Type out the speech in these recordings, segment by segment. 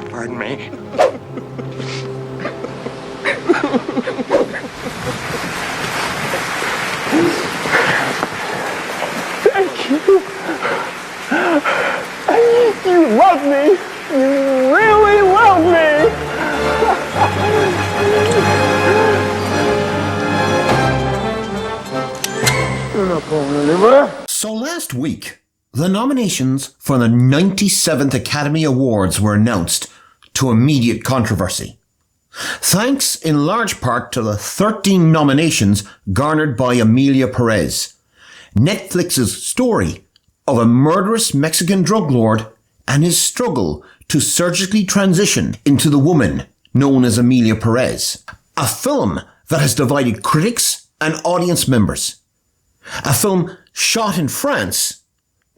Pardon me. Thank you. You love me. You really love me. So last week, the nominations for the 97th Academy Awards were announced to immediate controversy. Thanks in large part to the 13 nominations garnered by Emilia Perez, Netflix's story of a murderous Mexican drug lord and his struggle to surgically transition into the woman known as Emilia Perez. A film that has divided critics and audience members. A film shot in France,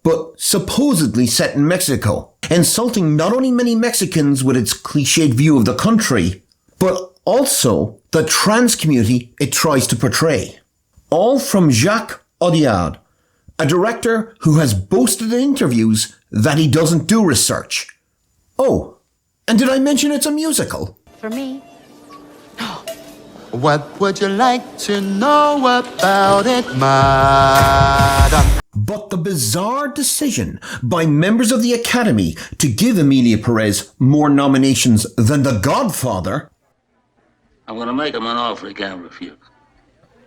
but supposedly set in Mexico, insulting not only many Mexicans with its cliched view of the country, but also the trans community it tries to portray. All from Jacques Audiard, a director who has boasted in interviews that he doesn't do research. Oh, and did I mention it's a musical? For me. What would you like to know about it, madam? But the bizarre decision by members of the Academy to give Emilia Perez more nominations than The Godfather, I'm going to make him an offer he can't refuse,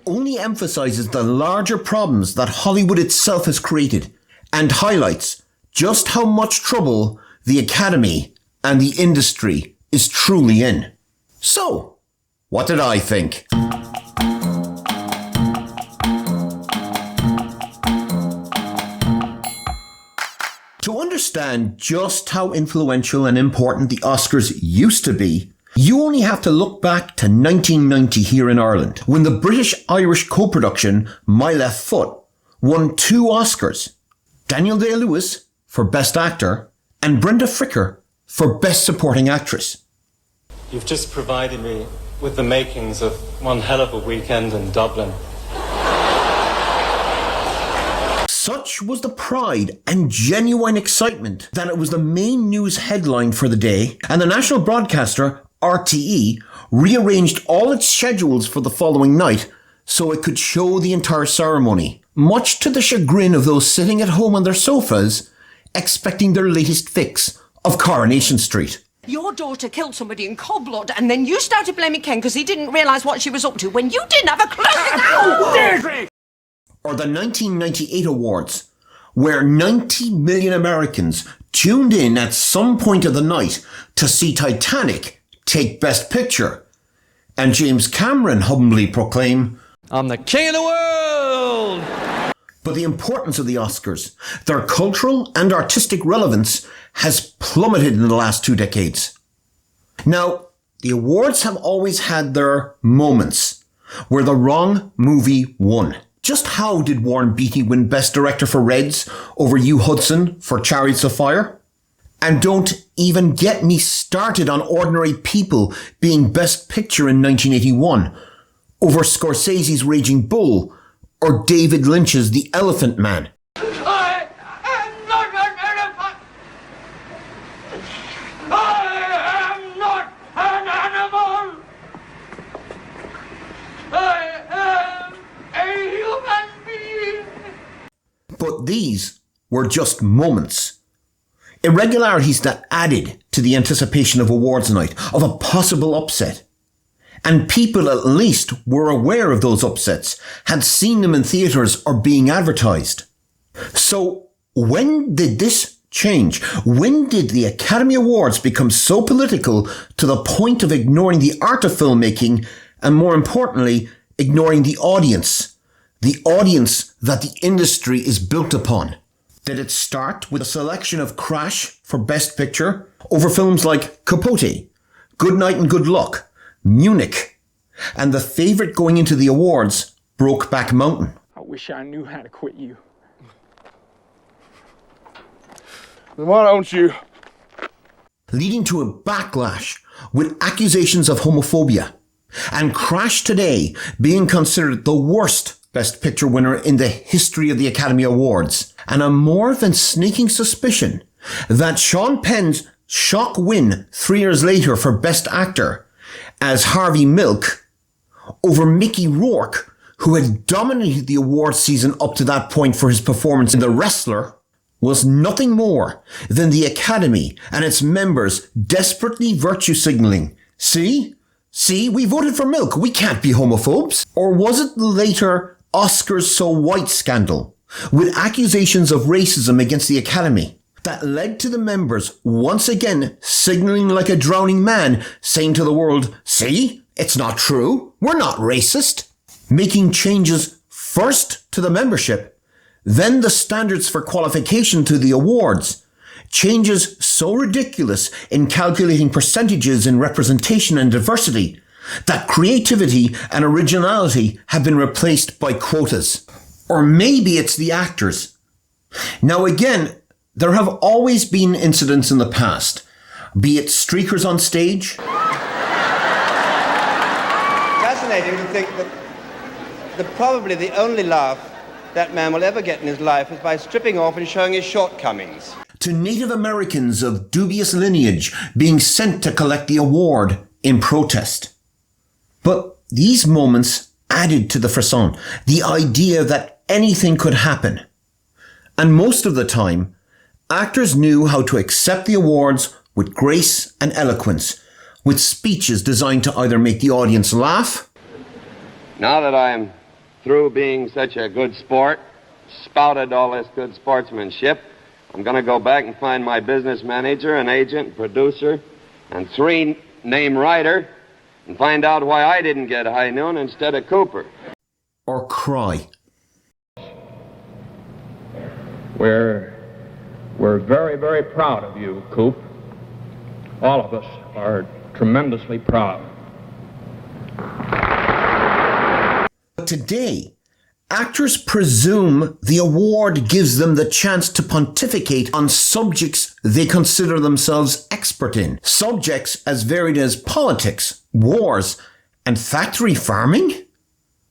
only emphasizes the larger problems that Hollywood itself has created and highlights just how much trouble the Academy and the industry is truly in. So, what did I think? To understand just how influential and important the Oscars used to be, you only have to look back to 1990 here in Ireland, when the British-Irish co-production My Left Foot won 2 Oscars, Daniel Day-Lewis for Best Actor and Brenda Fricker for Best Supporting Actress. You've just provided me with the makings of one hell of a weekend in Dublin. Such was the pride and genuine excitement that it was the main news headline for the day, and the national broadcaster, RTE, rearranged all its schedules for the following night so it could show the entire ceremony, much to the chagrin of those sitting at home on their sofas, expecting their latest fix of Coronation Street. Your daughter killed somebody in cold blood, and then you started blaming Ken because he didn't realise what she was up to when you didn't have a clue. Or the 1998 awards, where 90 million Americans tuned in at some point of the night to see Titanic take Best Picture, and James Cameron humbly proclaim, "I'm the king of the world!" But the importance of the Oscars, their cultural and artistic relevance, has plummeted in the last 2 decades. Now, the awards have always had their moments where the wrong movie won. Just how did Warren Beatty win Best Director for Reds over Hugh Hudson for Chariots of Fire? And don't even get me started on Ordinary People being Best Picture in 1981 over Scorsese's Raging Bull or David Lynch's The Elephant Man. I am not an elephant. I am not an animal. I am a human being. But these were just moments. Irregularities that added to the anticipation of awards night, of a possible upset. And people at least were aware of those upsets, had seen them in theatres or being advertised. So when did this change? When did the Academy Awards become so political to the point of ignoring the art of filmmaking and, more importantly, ignoring the audience that the industry is built upon? Did it start with a selection of Crash for Best Picture over films like Capote, Good Night and Good Luck, Munich, and the favourite going into the awards, Brokeback Mountain? I wish I knew how to quit you. Then why don't you? Leading to a backlash with accusations of homophobia, and Crash today being considered the worst Best Picture winner in the history of the Academy Awards, and a more than sneaking suspicion that Sean Penn's shock win 3 years later for Best Actor as Harvey Milk over Mickey Rourke, who had dominated the awards season up to that point for his performance in The Wrestler, was nothing more than the Academy and its members desperately virtue signalling. See, we voted for Milk. We can't be homophobes. Or was it the later Oscars So White scandal, with accusations of racism against the Academy, that led to the members once again signaling like a drowning man, saying to the world, see, it's not true. We're not racist. Making changes first to the membership, then the standards for qualification to the awards. Changes so ridiculous in calculating percentages in representation and diversity that creativity and originality have been replaced by quotas. Or maybe it's the actors. Now again, there have always been incidents in the past, be it streakers on stage. Fascinating to think that probably the only laugh that man will ever get in his life is by stripping off and showing his shortcomings. To Native Americans of dubious lineage being sent to collect the award in protest. But these moments added to the frisson, the idea that anything could happen. And most of the time, actors knew how to accept the awards with grace and eloquence, with speeches designed to either make the audience laugh. Now that I'm through being such a good sport, spouted all this good sportsmanship, I'm going to go back and find my business manager, an agent, producer, and 3-name writer, and find out why I didn't get high noon instead of Cooper. Or cry. We're very, very proud of you, Coop. All of us are tremendously proud. But today, actors presume the award gives them the chance to pontificate on subjects they consider themselves expert in. Subjects as varied as politics, wars, and factory farming?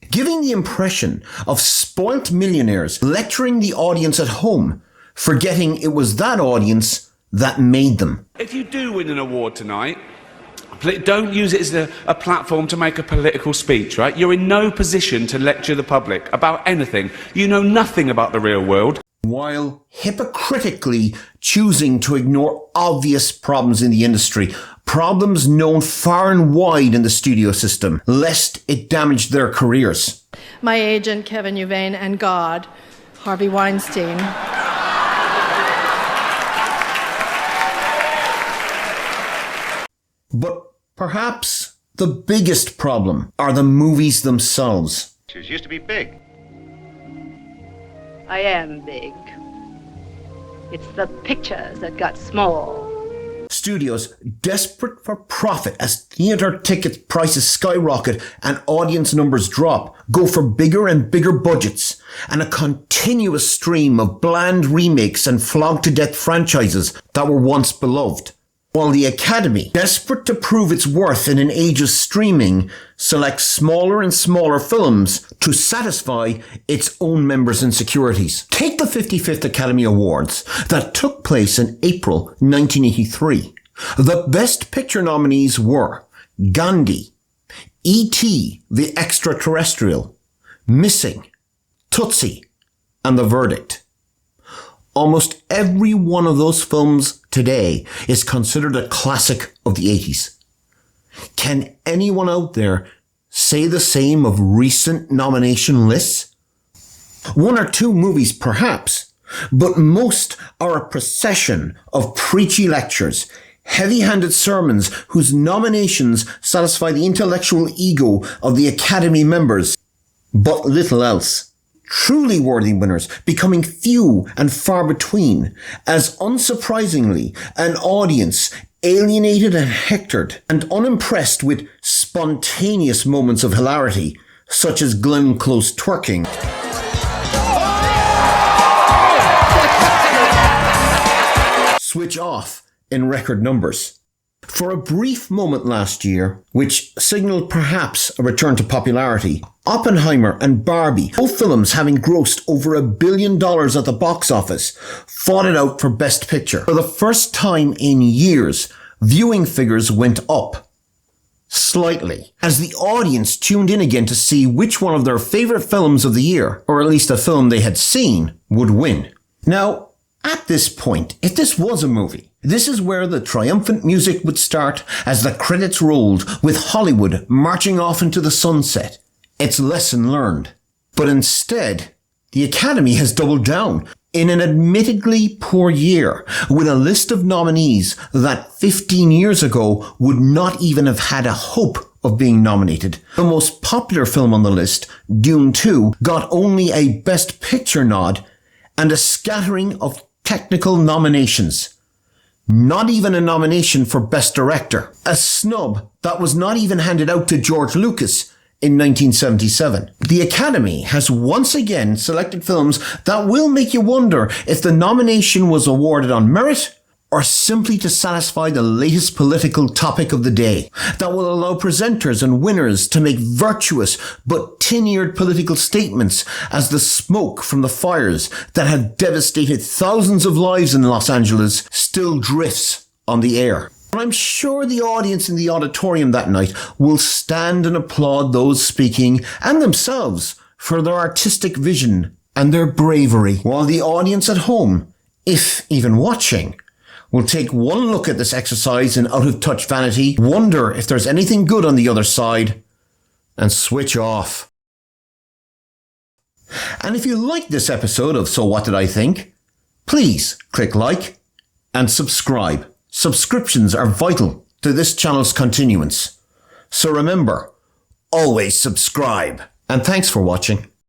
Giving the impression of spoilt millionaires lecturing the audience at home, forgetting it was that audience that made them. If you do win an award tonight, don't use it as a platform to make a political speech, right? You're in no position to lecture the public about anything. You know nothing about the real world. While hypocritically choosing to ignore obvious problems in the industry, problems known far and wide in the studio system, lest it damage their careers. My agent, Kevin Uvain, and God, Harvey Weinstein. But perhaps the biggest problem are the movies themselves. She used to be big. I am big. It's the pictures that got small. Studios, desperate for profit as theatre ticket prices skyrocket and audience numbers drop, go for bigger and bigger budgets and a continuous stream of bland remakes and flogged-to-death franchises that were once beloved. While the Academy, desperate to prove its worth in an age of streaming, selects smaller and smaller films to satisfy its own members' insecurities. Take the 55th Academy Awards that took place in April 1983. The Best Picture nominees were Gandhi, E.T. the Extraterrestrial, Missing, Tootsie, and The Verdict. Almost every one of those films today is considered a classic of the 80s. Can anyone out there say the same of recent nomination lists? One or two movies perhaps, but most are a procession of preachy lectures, heavy-handed sermons whose nominations satisfy the intellectual ego of the Academy members, but little else. Truly worthy winners becoming few and far between, as unsurprisingly an audience alienated and hectored and unimpressed with spontaneous moments of hilarity, such as Glenn Close twerking, switch off in record numbers. For a brief moment last year, which signalled perhaps a return to popularity, Oppenheimer and Barbie, both films having grossed over $1 billion at the box office, fought it out for Best Picture. For the first time in years, viewing figures went up. Slightly, as the audience tuned in again to see which one of their favourite films of the year, or at least a film they had seen, would win. Now, at this point, if this was a movie, this is where the triumphant music would start as the credits rolled, with Hollywood marching off into the sunset. It's lesson learned. But instead, the Academy has doubled down in an admittedly poor year, with a list of nominees that 15 years ago would not even have had a hope of being nominated. The most popular film on the list, Dune 2, got only a Best Picture nod and a scattering of technical nominations. Not even a nomination for Best Director. A snub that was not even handed out to George Lucas in 1977. The Academy has once again selected films that will make you wonder if the nomination was awarded on merit or simply to satisfy the latest political topic of the day, that will allow presenters and winners to make virtuous but tin-eared political statements as the smoke from the fires that have devastated thousands of lives in Los Angeles still drifts on the air. I'm sure the audience in the auditorium that night will stand and applaud those speaking and themselves for their artistic vision and their bravery, while the audience at home, if even watching, will take one look at this exercise in out-of-touch vanity, wonder if there's anything good on the other side, and switch off. And if you like this episode of So What Did I Think, please click like and subscribe. Subscriptions are vital to this channel's continuance. So remember, always subscribe. And thanks for watching.